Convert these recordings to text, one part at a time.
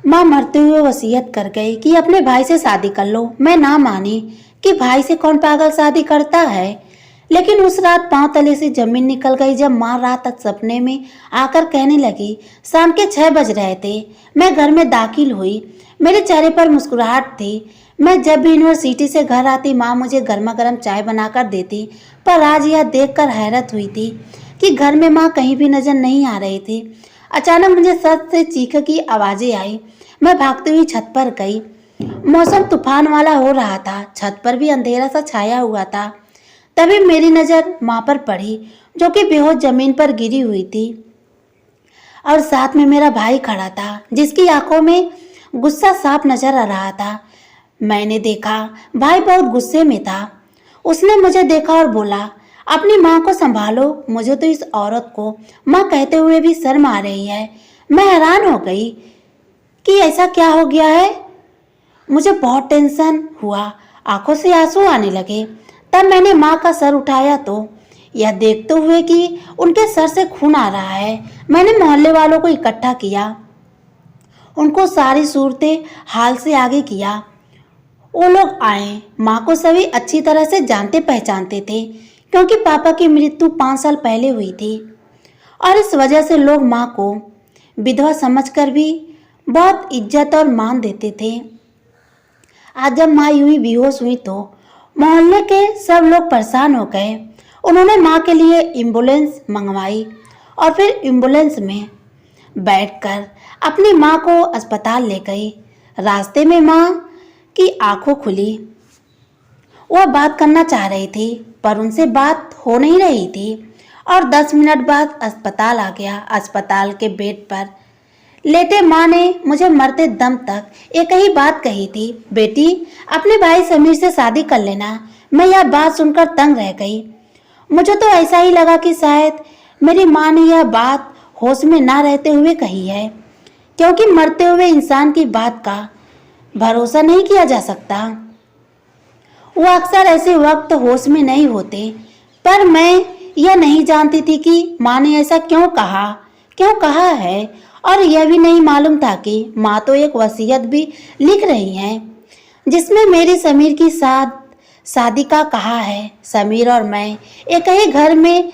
माँ मरते हुए वसीयत कर गई कि अपने भाई से शादी कर लो। मैं ना मानी कि भाई से कौन पागल शादी करता है। लेकिन उस रात पांव तले से जमीन निकल गई जब माँ रात तक सपने में आकर कहने लगी, शाम के 6 बज रहे थे, मैं घर में दाखिल हुई। मेरे चेहरे पर मुस्कुराहट थी। मैं जब भी यूनिवर्सिटी से घर आती माँ मुझे गर्मा गर्म चाय बनाकर देती। पर आज यह देखकर हैरत हुई थी कि घर में माँ कहीं भी नजर नहीं आ रही थी। अचानक मुझे सर से चीख की आवाजें आई। मैं भागती हुई छत पर गई। मौसम तूफान वाला हो रहा था। छत पर भी अंधेरा सा छाया हुआ था। तभी मेरी नजर माँ पर पड़ी, जो कि बेहोश जमीन पर गिरी हुई थी और साथ में मेरा भाई खड़ा था, जिसकी आंखों में गुस्सा साफ नजर आ रहा था। मैंने देखा भाई बहुत गुस्से में था। उसने मुझे देखा और बोला, अपनी माँ को संभालो। मुझे तो इस औरत को माँ कहते हुए भी शर्म आ रही है। मैं हैरान हो गई कि ऐसा क्या हो गया है। मुझे बहुत टेंशन हुआ, आंखों से आंसू आने लगे। तब मैंने माँ का सर उठाया तो यह देखते हुए कि उनके सर से खून आ रहा है, मैंने मोहल्ले वालों को इकट्ठा किया, उनको सारी सूरतें हाल से आगे किया। वो लोग आए। माँ को सभी अच्छी तरह से जानते पहचानते थे, क्योंकि पापा की मृत्यु 5 साल पहले हुई थी और इस वजह से लोग माँ को विधवा समझकर भी बहुत इज्जत और मान देते थे। आज जब माँ यूं ही बेहोश हुई तो मोहल्ले के सब लोग परेशान हो गए। उन्होंने माँ के लिए एम्बुलेंस मंगवाई और फिर एम्बुलेंस में बैठकर अपनी माँ को अस्पताल ले गई। रास्ते में माँ की आंखों खुली। वह बात करना चाह रही थी, पर उनसे बात हो नहीं रही थी और 10 मिनट बाद अस्पताल आ गया। अस्पताल के बेड पर लेटे माँ ने मुझे मरते दम तक एक ही बात कही थी, बेटी अपने भाई समीर से शादी कर लेना। मैं यह बात सुनकर तंग रह गई। मुझे तो ऐसा ही लगा कि शायद मेरी माँ ने यह बात होश में ना रहते हुए कही है, क्योंकि मरते हुए इंसान की बात का भरोसा नहीं किया जा सकता। वो अक्सर ऐसे वक्त होश में नहीं होते। पर मैं यह नहीं जानती थी कि माँ ने ऐसा क्यों कहा है, और यह भी नहीं मालूम था कि माँ तो एक वसीयत भी लिख रही हैं, जिसमें मेरी समीर की शादी का कहा है। समीर और मैं एक ही घर में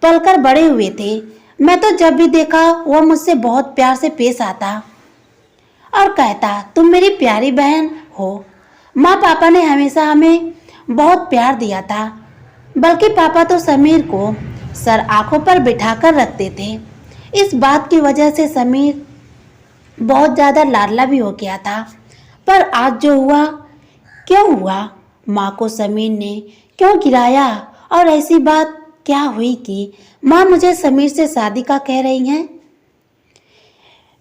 पलकर बड़े हुए थे। मैं तो जब भी देखा वह मुझसे बहुत प्यार से पेश आता और कहता, तुम मेरी प्यारी बहन हो। माँ पापा ने हमेशा हमें बहुत प्यार दिया था, बल्कि पापा तो समीर को सर आंखों पर बिठाकर रखते थे। इस बात की वजह से समीर बहुत ज़्यादा लाडला भी हो गया था। पर आज जो हुआ, क्यों हुआ? माँ को समीर ने क्यों गिराया? और ऐसी बात क्या हुई कि माँ मुझे समीर से शादी का कह रही हैं?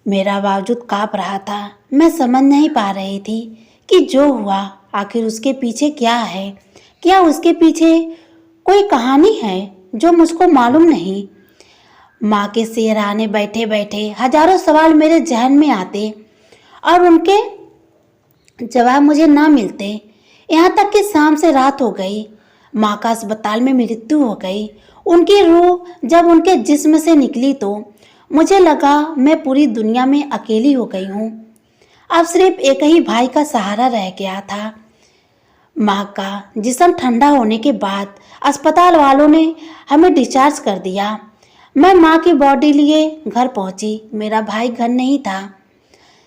मेरा बावजूद काँप रहा था। मैं समझ नहीं पा रही थी कि जो हुआ आखिर उसके पीछे क्या है। क्या उसके पीछे कोई कहानी है जो मुझको मालूम नहीं? माँ के सिरहाने बैठे बैठे हजारों सवाल मेरे जहन में आते और उनके जवाब मुझे ना मिलते। यहाँ तक कि शाम से रात हो गई। माँ का अस्पताल में मृत्यु हो गई। उनकी रूह जब उनके जिस्म से निकली तो मुझे लगा मैं पूरी दुनिया में अकेली हो गई हूँ। अब सिर्फ एक ही भाई का सहारा रह गया था। माँ का जिस्म ठंडा होने के बाद अस्पताल वालों ने हमें डिस्चार्ज कर दिया। मैं माँ की बॉडी लिए घर पहुँची। मेरा भाई घर नहीं था,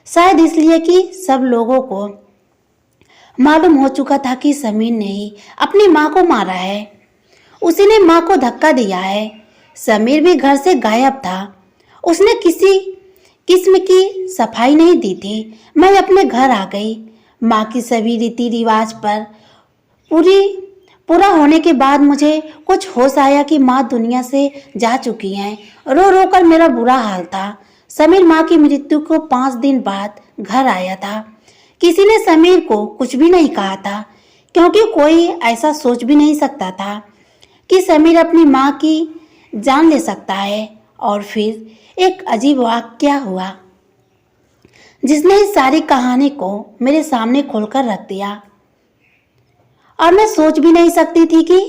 शायद इसलिए कि सब लोगों को मालूम हो चुका था कि समीर ने ही अपनी माँ को मारा है। उसी ने माँ को धक्का दिया है। समीर भी घर से गायब था। उसने किसी किस्म की सफाई नहीं दी थी। मैं अपने घर आ गई। माँ की सभी रीति रिवाज पर पूरा होने के बाद मुझे कुछ होश आया कि माँ दुनिया से जा चुकी हैं। रो रो कर मेरा बुरा हाल था। समीर माँ की मृत्यु को 5 दिन बाद घर आया था। किसी ने समीर को कुछ भी नहीं कहा था, क्योंकि कोई ऐसा सोच भी नहीं सकता था कि समीर अपनी माँ की जान ले सकता है। और फिर एक अजीब वाकया हुआ जिसने इस सारी कहानी को मेरे सामने खोलकर रख दिया, और मैं सोच भी नहीं सकती थी कि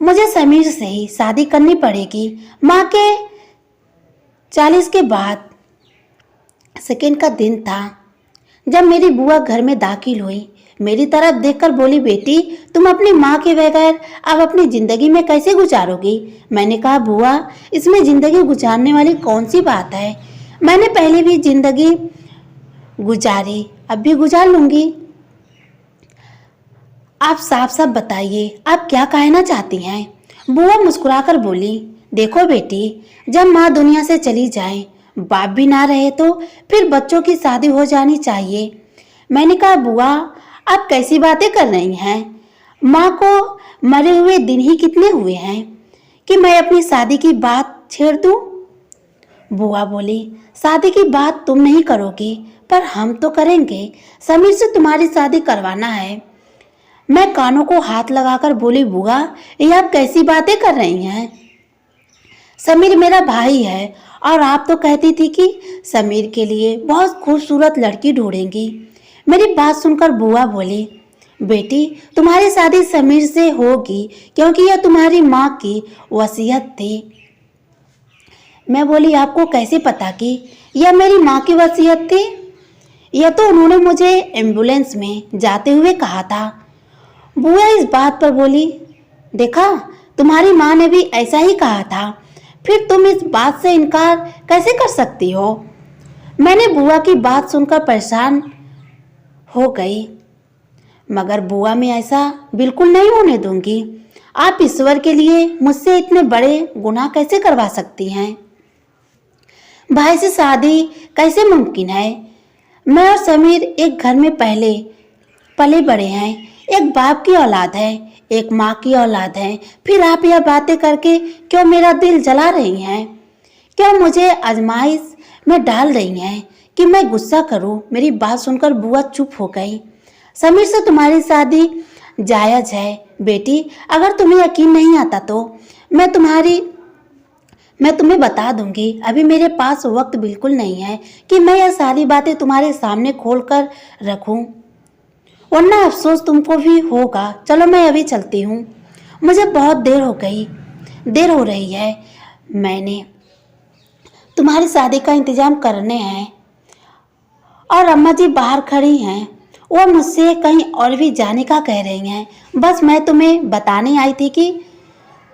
मुझे समीर से ही शादी करनी पड़ेगी। माँ के 40 के बाद सेकेंड का दिन था जब मेरी बुआ घर में दाखिल हुई। मेरी तरफ देखकर बोली, बेटी तुम अपनी माँ के बगैर अब अपनी जिंदगी में कैसे गुजारोगी? मैंने कहा, बुआ इसमें जिंदगी गुजारने वाली कौन सी बात है? मैंने पहले भी जिंदगी गुजारी, अब भी गुजार लूंगी। आप साफ साफ बताइए, आप क्या कहना चाहती हैं? बुआ मुस्कुराकर बोली, देखो बेटी, जब माँ दुनिया से चली जाए, बाप भी ना रहे तो फिर बच्चों की शादी हो जानी चाहिए। मैंने कहा, बुआ आप कैसी बातें कर रही हैं? माँ को मरे हुए दिन ही कितने हुए हैं कि मैं अपनी शादी की बात छेड़ दूं? बुआ बोली, शादी की बात तुम नहीं करोगी पर हम तो करेंगे। समीर से तुम्हारी शादी करवाना है। मैं कानों को हाथ लगाकर बोली, बुआ ये आप कैसी बातें कर रही हैं? समीर मेरा भाई है और आप तो कहती थी कि समीर के लिए बहुत खूबसूरत लड़की ढूंढेंगी। मेरी बात सुनकर बुआ बोली, बेटी तुम्हारी शादी समीर से होगी क्योंकि यह तुम्हारी माँ की वसीयत थी। मैं बोली, आपको कैसे पता कि यह मेरी माँ की वसीयत थी? यह तो उन्होंने मुझे एम्बुलेंस में जाते हुए कहा था। बुआ इस बात पर बोली, देखा तुम्हारी माँ ने भी ऐसा ही कहा था, फिर तुम इस बात से इनकार कैसे कर सकती हो? मैंने बुआ की बात सुनकर परेशान हो गई, मगर बुआ मैं ऐसा बिल्कुल नहीं होने दूंगी। आप ईश्वर के लिए मुझसे इतने बड़े गुनाह कैसे करवा सकती हैं? भाई से शादी कैसे मुमकिन है? मैं और समीर एक घर में पहले पले बड़े हैं, एक बाप की औलाद है, एक माँ की औलाद है। फिर आप यह बातें करके क्यों मेरा दिल जला रही हैं? क्यों मुझे आजमाइश में डाल रही हैं कि मैं गुस्सा करूं? मेरी बात सुनकर बुआ चुप हो गई। समीर से तुम्हारी शादी जायज है बेटी, अगर तुम्हें यकीन नहीं आता तो मैं तुम्हें बता दूंगी। अभी मेरे पास वक्त बिल्कुल नहीं है कि मैं यह सारी बातें तुम्हारे सामने खोल कर रखूं, वरना अफसोस तुमको भी होगा। चलो मैं अभी चलती हूँ, मुझे बहुत देर हो रही है। मैंने तुम्हारी शादी का इंतजाम करने हैं और अम्मा जी बाहर खड़ी हैं, वो मुझसे कहीं और भी जाने का कह रही हैं। बस मैं तुम्हें बताने आई थी कि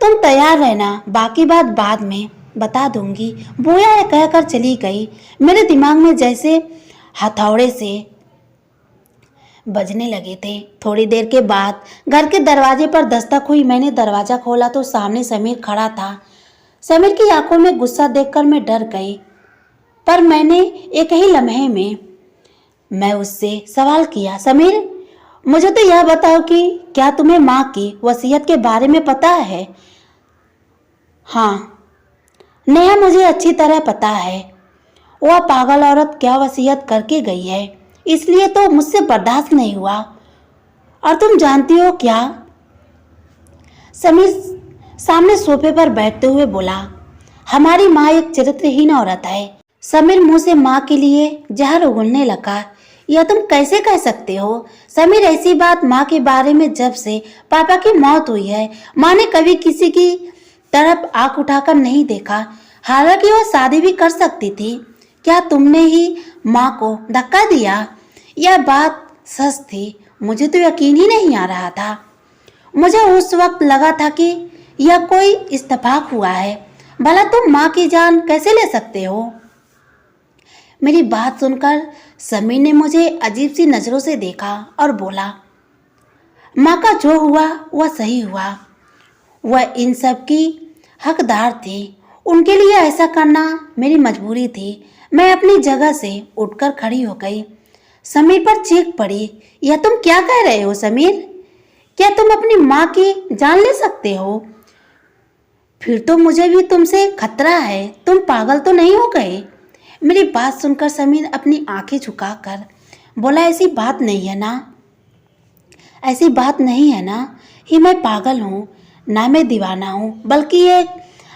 तुम तैयार रहना, बाकी बात बाद में बता दूंगी। बुआ यह कहकर चली गई। मेरे दिमाग में जैसे हथौड़े से बजने लगे थे। थोड़ी देर के बाद घर के दरवाजे पर दस्तक हुई। मैंने दरवाजा खोला तो सामने समीर खड़ा था। समीर की आंखों में गुस्सा देखकर मैं डर गई, पर मैंने एक ही लम्हे में मैं उससे सवाल किया, समीर मुझे तो यह बताओ कि क्या तुम्हें माँ की वसीयत के बारे में पता है? हाँ नेहा, मुझे अच्छी तरह पता है। वह पागल औरत क्या वसीयत करके गई है, इसलिए तो मुझसे बर्दाश्त नहीं हुआ। और तुम जानती हो क्या? समीर सामने सोफे पर बैठते हुए बोला, हमारी माँ एक चरित्रहीन औरत है। समीर मुंह से माँ के लिए जहर उगलने लगा। यह तुम कैसे कह सकते हो? समीर ऐसी बात माँ के बारे में जब से पापा की मौत हुई है, माँ ने कभी किसी की तरफ आंख उठाकर नहीं देखा। हालांकि वह शादी भी कर सकती थी। क्या तुमने ही माँ को धक्का दिया? यह बात सच थी। मुझे तो यकीन ही नहीं आ रहा था। मुझे उस वक्त लगा था कि यह कोई इत्तेफाक हुआ है। भला तुम माँ की जान कैसे ले सकते हो? मेरी बात सुनकर समीर ने मुझे अजीब सी नजरों से देखा और बोला, माँ का जो हुआ वह सही हुआ। वह इन सब की हकदार थी। उनके लिए ऐसा करना मेरी मजबूरी थी। मैं अपनी जगह से उठकर खड़ी हो गई। समीर पर चीख पड़ी, यह तुम क्या कह रहे हो समीर? क्या तुम अपनी माँ की जान ले सकते हो? फिर तो मुझे भी तुमसे खतरा है। तुम पागल तो नहीं हो गए? मेरी बात सुनकर समीर अपनी आंखें झुकाकर बोला, ऐसी बात नहीं है ना, ऐसी बात नहीं है ना ही मैं पागल हूँ, ना मैं दीवाना हूँ, बल्कि एक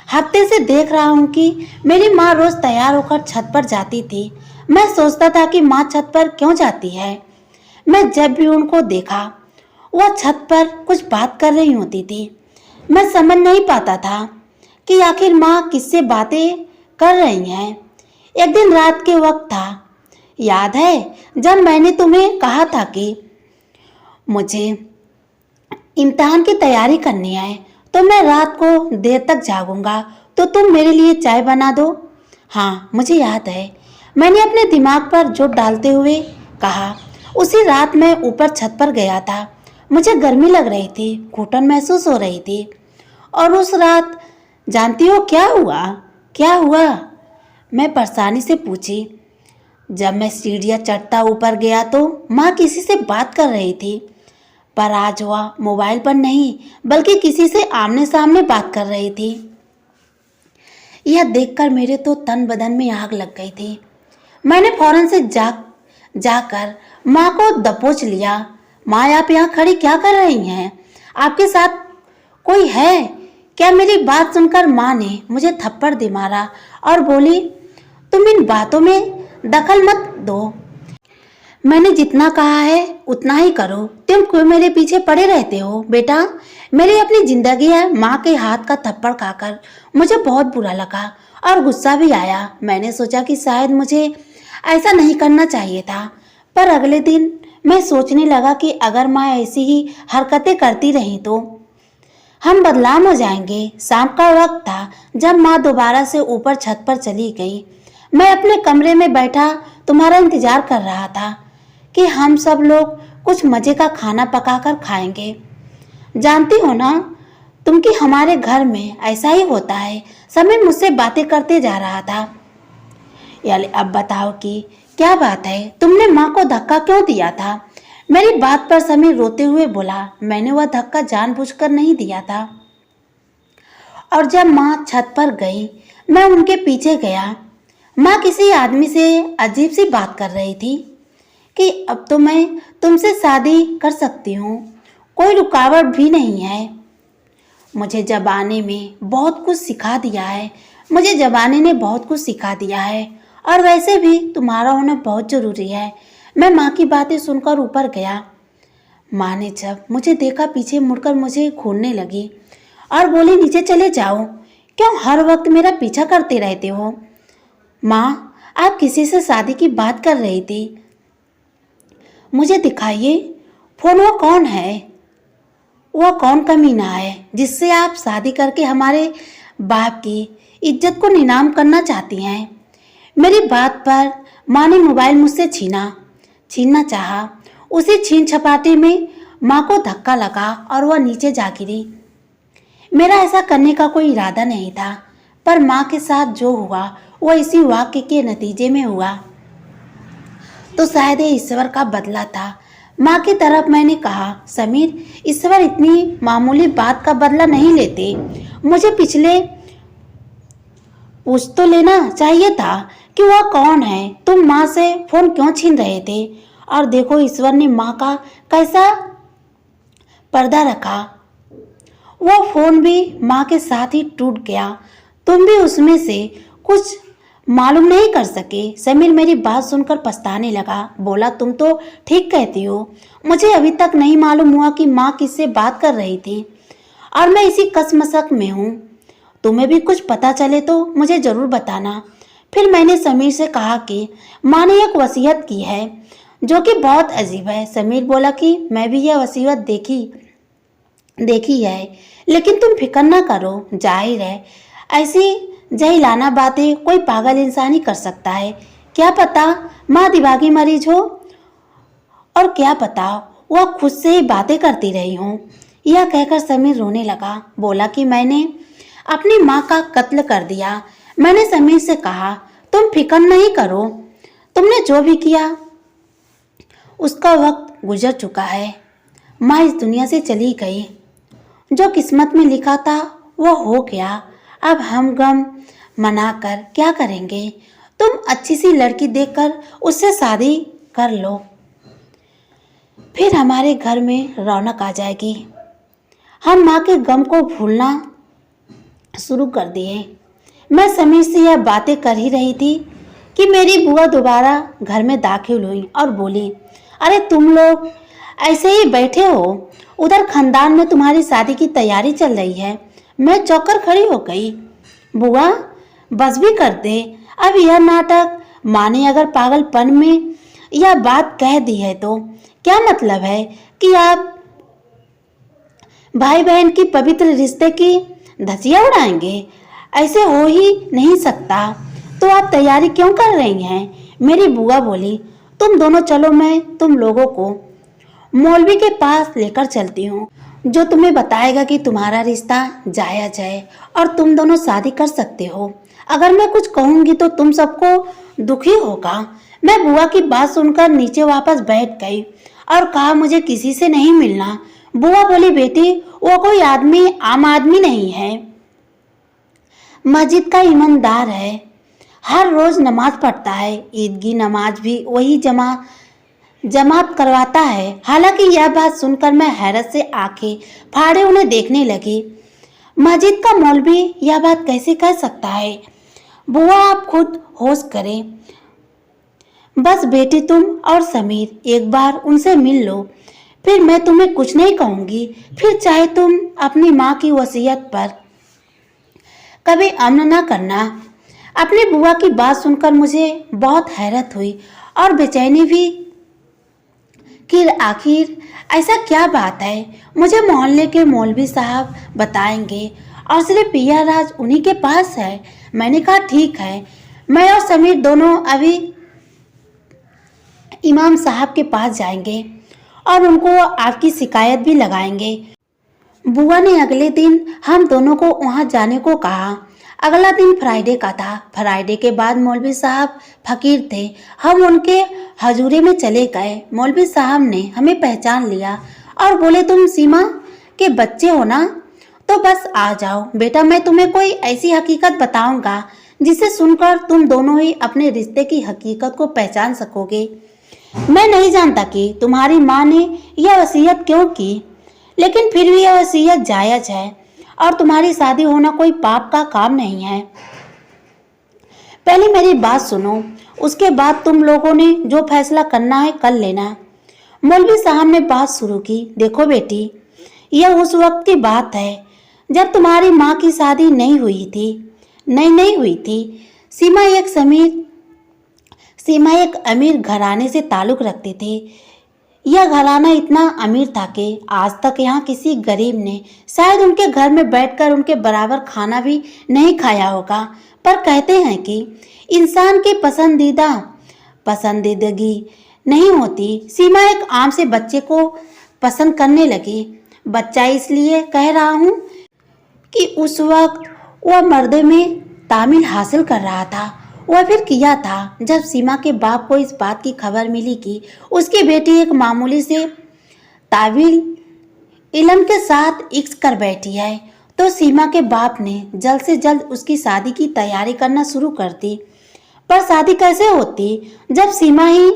हफ्ते से देख रहा हूँ कि मेरी माँ रोज तैयार होकर छत पर जाती थी। मैं सोचता था कि माँ छत पर क्यों जाती है। मैं जब भी उनको देखा वह छत पर कुछ बात कर रही होती थी। मैं समझ नहीं पाता था कि आखिर माँ किससे बातें कर रही हैं। एक दिन रात के वक्त था। याद है जब मैंने तुम्हें कहा था कि मुझे इम्तिहान की तैयारी करनी है तो मैं रात को देर तक जागूंगा, तो तुम मेरे लिए चाय बना दो। हाँ मुझे याद है, मैंने अपने दिमाग पर जोर डालते हुए कहा। उसी रात मैं ऊपर छत पर गया था। मुझे गर्मी लग रही थी, घुटन महसूस हो रही थी। और उस रात जानती हो क्या हुआ? क्या हुआ? मैं परेशानी से पूछी। जब मैं सीढ़ियाँ चढ़ता ऊपर गया तो माँ किसी से बात कर रही थी, पर आज वह मोबाइल पर नहीं बल्कि किसी से आमने सामने बात कर रही थी। यह देखकर मेरे तो तन बदन में आग लग गई थी। मैंने फौरन से जाकर माँ को दबोच लिया। माँ आप यहाँ खड़ी क्या कर रही हैं? आपके साथ कोई है क्या? मेरी बात सुनकर माँ ने मुझे थप्पड़ दे मारा और बोली, तुम इन बातों में दखल मत दो। मैंने जितना कहा है उतना ही करो। तुम क्यों मेरे पीछे पड़े रहते हो? बेटा मेरी अपनी जिंदगी है। माँ के हाथ का थप्पड़ खाकर मुझे बहुत बुरा लगा और गुस्सा भी आया। मैंने सोचा कि शायद मुझे ऐसा नहीं करना चाहिए था, पर अगले दिन मैं सोचने लगा कि अगर माँ ऐसी ही हरकतें करती रही तो हम बदनाम हो जाएंगे। शाम का वक्त था जब माँ दोबारा से ऊपर छत पर चली गई। मैं अपने कमरे में बैठा तुम्हारा इंतजार कर रहा था कि हम सब लोग कुछ मजे का खाना पकाकर खाएंगे। जानती हो ना तुम कि हमारे घर में ऐसा ही होता है। समीर मुझसे बातें करते जा रहा था। यानी अब बताओ कि क्या बात है? तुमने माँ को धक्का क्यों दिया था? मेरी बात पर समीर रोते हुए बोला, मैंने वह धक्का जानबूझकर नहीं दिया था। और जब माँ छत पर गई मैं उनके पीछे गया। माँ किसी आदमी से अजीब सी बात कर रही थी कि अब तो मैं तुमसे शादी कर सकती हूँ, कोई रुकावट भी नहीं है। मुझे ज़बाने में बहुत कुछ सिखा दिया है। मुझे ज़बाने ने बहुत कुछ सिखा दिया है और वैसे भी तुम्हारा होना बहुत ज़रूरी है। मैं माँ की बातें सुनकर ऊपर गया। माँ ने जब मुझे देखा पीछे मुड़कर मुझे घूरने लगी और बोली, नीचे चले जाओ, क्यों हर वक्त मेरा पीछा करते रहते हो? माँ आप किसी से शादी की बात कर रही थी, मुझे दिखाइए फोन। वो कौन है? वह कौन कमीना है जिससे आप शादी करके हमारे बाप की इज्जत को नीलाम करना चाहती हैं? मेरी बात पर माँ ने मोबाइल मुझसे छीनना चाहा। उसी छीन छपाटे में माँ को धक्का लगा और वह नीचे जा गिरी। मेरा ऐसा करने का कोई इरादा नहीं था, पर माँ के साथ जो हुआ वह इसी वाक्य के नतीजे में हुआ, तो शायद ये ईश्वर का बदला था। माँ की तरफ मैंने कहा, समीर ईश्वर इतनी मामूली बात का बदला नहीं लेते। मुझे पिछले पूछ तो लेना चाहिए था कि वह कौन है। तुम माँ से फोन क्यों छीन रहे थे? और देखो ईश्वर ने माँ का कैसा पर्दा रखा। वो फोन भी माँ के साथ ही टूट गया। तुम भी उसमें से कुछ मालूम नहीं कर सके। समीर मेरी बात सुनकर पछताने लगा। बोला, तुम तो ठीक कहती हो। मुझे अभी तक नहीं मालूम हुआ कि माँ किससे बात कर रही थी और मैं इसी कसमसक में हूँ। तुम्हें भी कुछ पता चले तो मुझे जरूर बताना। फिर मैंने समीर से कहा कि माँ ने एक वसीयत की है जो कि बहुत अजीब है। समीर बोला कि मैं भी यह वसीयत देखी है, लेकिन तुम फिक्र ना करो। जाहिर है ऐसी जहिलाना बातें कोई पागल इंसान ही कर सकता है। क्या पता माँ दिमागी मरीज हो, और क्या पता वह खुद से ही बातें करती रही हो। यह कहकर समीर रोने लगा। बोला कि मैंने अपनी माँ का कत्ल कर दिया। मैंने समीर से कहा, तुम फिक्र नहीं करो, तुमने जो भी किया उसका वक्त गुजर चुका है। माँ इस दुनिया से चली गई। जो किस्मत में लिखा था वो हो गया। अब हम गम मनाकर क्या करेंगे? तुम अच्छी सी लड़की देखकर उससे शादी कर लो, फिर हमारे घर में रौनक आ जाएगी। हम माँ के गम को भूलना शुरू कर दिए। मैं समीर से यह बातें कर ही रही थी कि मेरी बुआ दोबारा घर में दाखिल हुई और बोली, अरे तुम लोग ऐसे ही बैठे हो? उधर खानदान में तुम्हारी शादी की तैयारी चल रही है। मैं चौंक कर खड़ी हो गई। बुआ बस भी कर दे अब यह नाटक। माँ ने अगर पागलपन में यह बात कह दी है तो क्या मतलब है कि आप भाई बहन की पवित्र रिश्ते की धज्जियां उड़ाएंगे? ऐसे हो ही नहीं सकता। तो आप तैयारी क्यों कर रही हैं? मेरी बुआ बोली। तुम दोनों चलो, मैं तुम लोगों को मौलवी के पास लेकर चलती हूँ, जो तुम्हें बताएगा कि तुम्हारा रिश्ता जायज है और तुम दोनों शादी कर सकते हो। अगर मैं कुछ कहूंगी तो तुम सबको दुखी होगा। मैं बुआ की बात सुनकर नीचे वापस बैठ गई और कहा, मुझे किसी से नहीं मिलना। बुआ बोली, बेटी वो कोई आम आदमी नहीं है, मस्जिद का ईमानदार है, हर रोज नमाज पढ़ता है, ईद की नमाज भी वही जमात करवाता है। हालांकि यह बात सुनकर मैं हैरत से आंखें फाड़े उन्हें देखने लगी। मस्जिद का मौलवी यह बात कैसे कह सकता है? बुआ आप खुद होश करें। बस बेटी तुम और समीर एक बार उनसे मिल लो, फिर मैं तुम्हें कुछ नहीं कहूंगी। फिर चाहे तुम अपनी माँ की वसीयत पर कभी अमल न करना। अपनी बुआ की बात सुनकर मुझे बहुत हैरत हुई और बेचैनी भी कि आखिर ऐसा क्या बात है। मुझे मोहल्ले के मौलवी साहब बताएंगे और सिर्फ पिया राज उन्हीं के पास है। मैंने कहा, ठीक है, मैं और समीर दोनों अभी इमाम साहब के पास जाएंगे और उनको आपकी शिकायत भी लगाएंगे। बुआ ने अगले दिन हम दोनों को वहां जाने को कहा। अगला दिन फ्राइडे का था। फ्राइडे के बाद मौलवी साहब फकीर थे। हम उनके हजूरे में चले गए। मौलवी साहब ने हमें पहचान लिया और बोले, तुम सीमा के बच्चे हो ना? तो बस आ जाओ बेटा, मैं तुम्हें कोई ऐसी हकीकत बताऊंगा जिसे सुनकर तुम दोनों ही अपने रिश्ते की हकीकत को पहचान सकोगे। मैं नहीं जानता कि तुम्हारी माँ ने यह वसीयत क्यों की, लेकिन फिर भी यह वसीयत जायज है और तुम्हारी शादी होना कोई पाप का काम नहीं है। पहले मेरी बात सुनो, उसके बाद तुम लोगों ने जो फैसला करना है कर लेना। मौलवी साहब ने बात शुरू की। देखो बेटी, यह उस वक्त की बात है जब तुम्हारी माँ की शादी नहीं हुई थी। सीमा एक अमीर घराने से ताल्लुक रखती थी। यह घराना इतना अमीर था कि आज तक यहाँ किसी गरीब ने शायद उनके घर में बैठकर उनके बराबर खाना भी नहीं खाया होगा। पर कहते हैं कि इंसान की पसंदीदगी नहीं होती। सीमा एक आम से बच्चे को पसंद करने लगी। बच्चा इसलिए कह रहा हूँ कि उस वक्त वह मर्दे में तामील हासिल कर रहा था। वह फिर किया था जब सीमा के बाप को इस बात की खबर मिली कि उसकी बेटी एक मामूली से तावील इल्म के साथ इश्क कर बैठी है, तो सीमा के बाप ने जल्द से जल्द उसकी शादी की तैयारी करना शुरू कर दी। पर शादी कैसे होती जब सीमा ही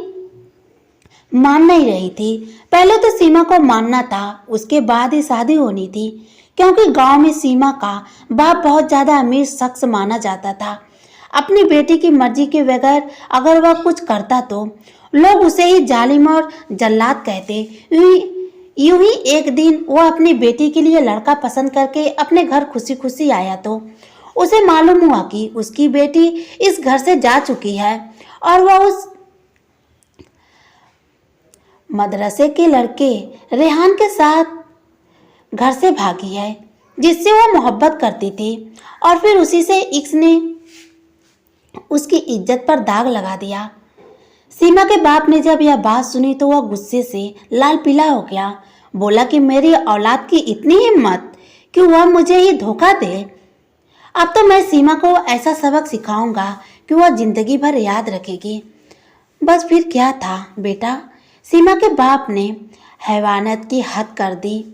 मान नहीं रही थी? पहले तो सीमा को मानना था, उसके बाद ही शादी होनी थी, क्योंकि गांव में सीमा का बाप बहुत ज्यादा अमीर शख्स माना जाता था। अपनी बेटी की मर्जी के बगैर अगर वह कुछ करता तो लोग उसे ही जालिम और जल्लाद कहते। यूं ही एक दिन वह अपनी बेटी के लिए लड़का पसंद करके अपने घर खुशी खुशी आया तो उसे मालूम हुआ कि उसकी बेटी इस घर से जा चुकी है और वह उस मदरसे के लड़के रेहान के साथ घर से भागी है, जिससे वह मोहब्बत करती थी। और फिर उसी से इश्क ने उसकी इज्जत पर दाग लगा दिया। सीमा के बाप ने जब यह बात सुनी तो वह गुस्से से लाल पीला हो गया। बोला कि मेरी औलाद की इतनी हिम्मत कि वह मुझे ही धोखा दे। अब तो मैं सीमा को ऐसा सबक सिखाऊंगा कि वह जिंदगी भर याद रखेगी। बस फिर क्या था बेटा, सीमा के बाप ने हैवानियत की हद कर दी।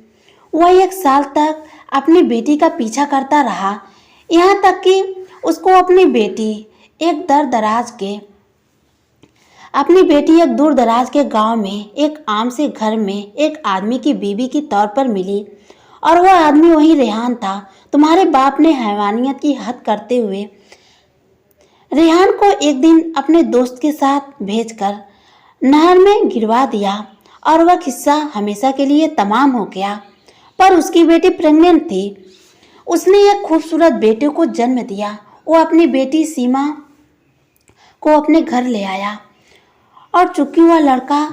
वह 1 साल तक अपनी बेटी का पीछा करता रहा, यहाँ तक कि उसको अपनी बेटी एक दूर दराज के गांव में एक आम से घर में एक आदमी की बीवी की तौर पर मिली और वह आदमी वही रेहान था। तुम्हारे बाप ने हैवानियत की हद करते हुए रेहान को एक दिन अपने दोस्त के साथ भेजकर नहर में गिरवा दिया और वह किस्सा हमेशा के लिए तमाम हो गया। पर उसकी बेटी प्रेग्नेंट थी। उसने एक खूबसूरत बेटे को जन्म दिया। वो अपनी बेटी सीमा को अपने घर ले आया और चूंकि वह लड़का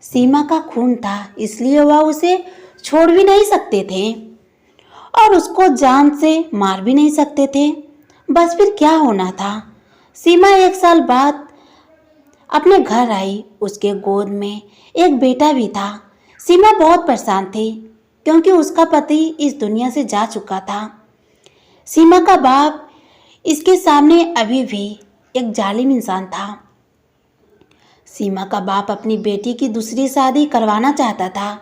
सीमा का खून था, इसलिए वह उसे छोड़ भी नहीं सकते थे और उसको जान से मार भी नहीं सकते थे। बस फिर क्या होना था। सीमा 1 साल बाद अपने घर आई। उसके गोद में एक बेटा भी था। सीमा बहुत परेशान थी क्योंकि उसका पति इस दुनिया से जा चुका था। सीमा का बाप इसके सामने अभी भी एक जालिम इंसान था। सीमा का बाप अपनी बेटी की दूसरी शादी करवाना चाहता था,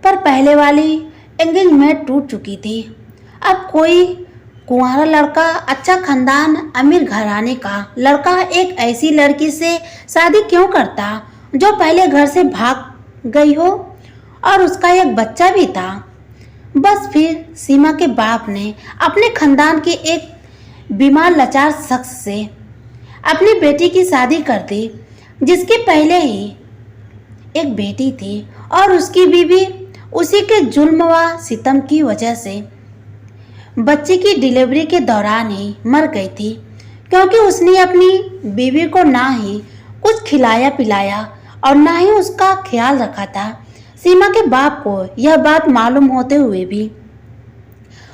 पर पहले वाली एंगेजमेंट टूट चुकी थी। अब कोई कुंवारा लड़का, अच्छा खानदान, अमीर घराने का लड़का एक ऐसी लड़की से शादी क्यों करता जो पहले घर से भाग गई हो और उसका एक बच्चा भी था। बस फिर सीमा के बाप ने अपने खानदान के एक बीमार लाचार शख्स से अपनी बेटी की शादी कर दी, जिसके पहले ही एक बेटी थी और उसकी बीवी उसी के जुल्म व सितम की वजह से बच्चे की डिलीवरी के दौरान ही मर गई थी, क्योंकि उसने अपनी बीवी को ना ही कुछ खिलाया पिलाया और ना ही उसका ख्याल रखा था। सीमा के बाप को यह बात मालूम होते हुए भी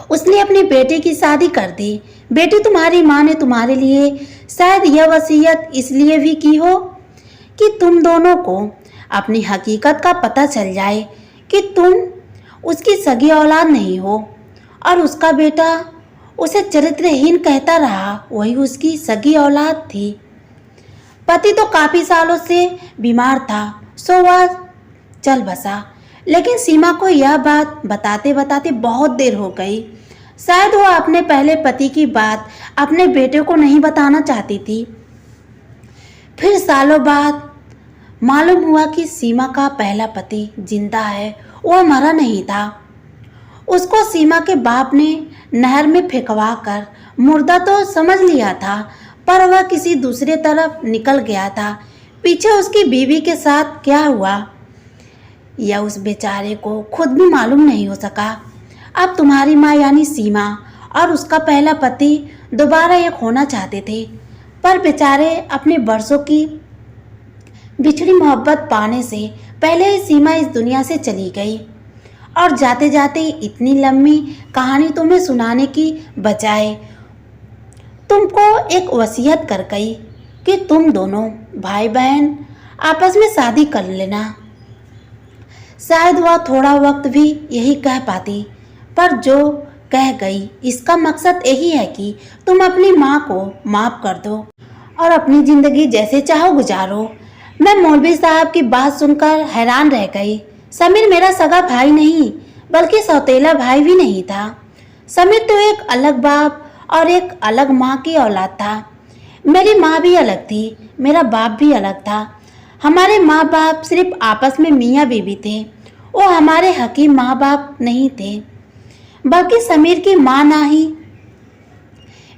उसने अपनी बेटी की शादी कर दी। बेटी, तुम्हारी माँ ने तुम्हारे लिए शायद यह वसीयत इसलिए भी की हो कि तुम दोनों को अपनी हकीकत का पता चल जाए कि तुम उसकी सगी औलाद नहीं हो और उसका बेटा उसे चरित्रहीन कहता रहा, वही उसकी सगी औलाद थी। पति तो काफी सालों से बीमार था, सो वह चल बसा, लेकिन सीमा को यह बात बताते बताते बहुत देर हो गई। शायद वह अपने पहले पति की बात अपने बेटे को नहीं बताना चाहती थी। फिर सालों बाद मालूम हुआ कि सीमा का पहला पति जिंदा है, वह मरा नहीं था। उसको सीमा के बाप ने नहर में फेंकवा कर मुर्दा तो समझ लिया था, पर वह किसी दूसरे तरफ निकल गया था। पीछे उसकी बीवी के साथ क्या हुआ यह उस बेचारे को खुद भी मालूम नहीं हो सका। अब तुम्हारी माँ यानी सीमा और उसका पहला पति दोबारा एक होना चाहते थे, पर बेचारे अपने बरसों की बिछड़ी मोहब्बत पाने से पहले ही सीमा इस दुनिया से चली गई और जाते जाते इतनी लंबी कहानी तुम्हें सुनाने की बजाय तुमको एक वसीयत कर गई कि तुम दोनों भाई बहन आपस में शादी कर लेना। शायद वह थोड़ा वक्त भी यही कह पाती, पर जो कह गई इसका मकसद यही है कि तुम अपनी माँ को माफ कर दो और अपनी जिंदगी जैसे चाहो गुजारो। मैं मौलवी साहब की बात सुनकर हैरान रह गई। समीर मेरा सगा भाई नहीं बल्कि सौतेला भाई भी नहीं था। समीर तो एक अलग बाप और एक अलग माँ की औलाद था। मेरी माँ भी अलग थी, मेरा बाप भी अलग था। हमारे माँ बाप सिर्फ आपस में मियाँ बीवी थे। वो हमारे हकीम माँ बाप नहीं थे, बल्कि समीर की माँ ना ही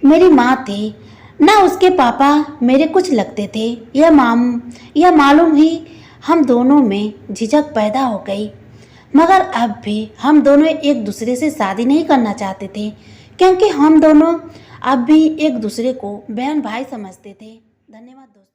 मेरी माँ थी, ना उसके पापा मेरे कुछ लगते थे। यह मालूम ही हम दोनों में झिझक पैदा हो गई, मगर अब भी हम दोनों एक दूसरे से शादी नहीं करना चाहते थे, क्योंकि हम दोनों अब भी एक दूसरे को बहन भाई समझते थे। धन्यवाद दोस्तों।